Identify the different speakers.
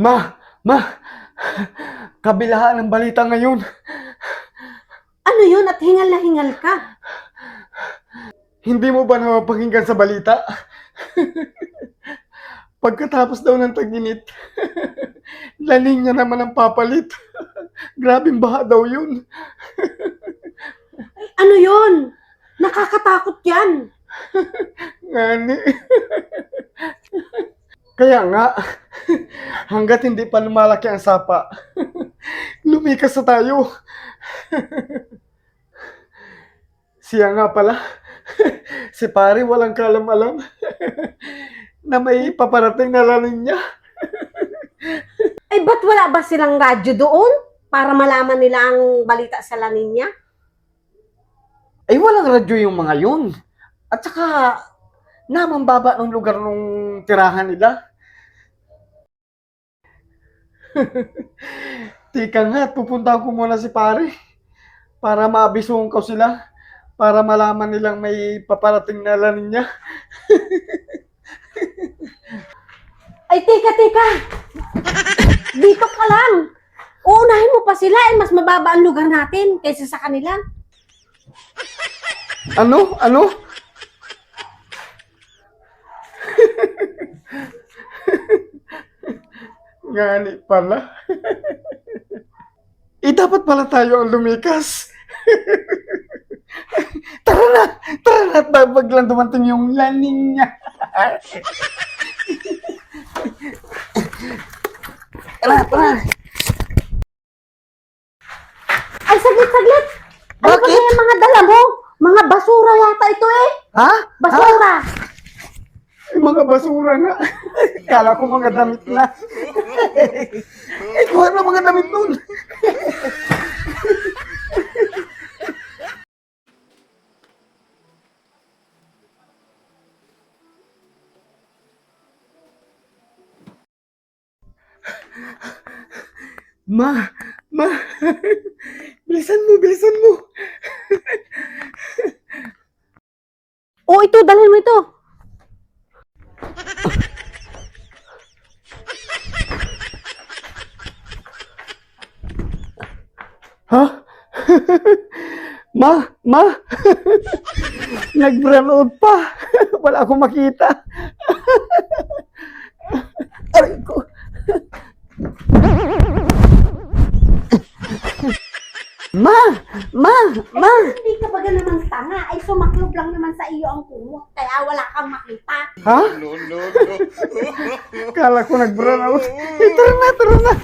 Speaker 1: Ma, ma, kabilaan ng balita ngayon.
Speaker 2: Ano yun at hingal na hingal ka?
Speaker 1: Hindi mo ba napapakinggan sa balita? Pagkatapos daw ng tag-init, La Niña naman ang papalit. Grabing baha daw yun.
Speaker 2: Ay, ano yun? Nakakatakot yan.
Speaker 1: Ngani. Kaya nga, hanggat hindi pa lumalaki ang sapa, lumikas na tayo. Siya nga pala, si pare walang kalam-alam na may paparating na La Niña.
Speaker 2: Ay, ba't wala ba silang radyo doon? Para malaman nila ang balita sa La Niña?
Speaker 1: Ay walang radyo yung mga yun. At saka, namang baba ng lugar nung tirahan nila. Tika nga, pupunta ko muna si pare para maabisuhan ko sila para malaman nilang may paparating na La Niña.
Speaker 2: Ay, teka. Dito ka lang. Uunahin mo pa sila, mas mababa ang lugar natin kaysa sa kanila.
Speaker 1: Ano? Ngani pala. Dapat pala tayo ang lumikas. Tara na at biglang dumating yung La Niña. Tara.
Speaker 2: Ay, saglit. Ano ba
Speaker 1: Bakit?
Speaker 2: yung mga dala mo? Mga basura yata ito eh.
Speaker 1: Ha?
Speaker 2: Basura.
Speaker 1: Yung mga basura na. Kala ko mga damit na. Kuha na mga damit nun. Ma. Bilisan mo.
Speaker 2: Oh, ito, dalhin mo ito.
Speaker 1: Ha? Ma? Nag-brown out pa. Wala akong makita. Aray ko. Ma!
Speaker 2: Hindi ka ba naman tanga? Ay, sumaklob lang naman sa iyo ang kumot. Kaya wala kang makita.
Speaker 1: Ha? Kala ko nag-brown out. Tara na.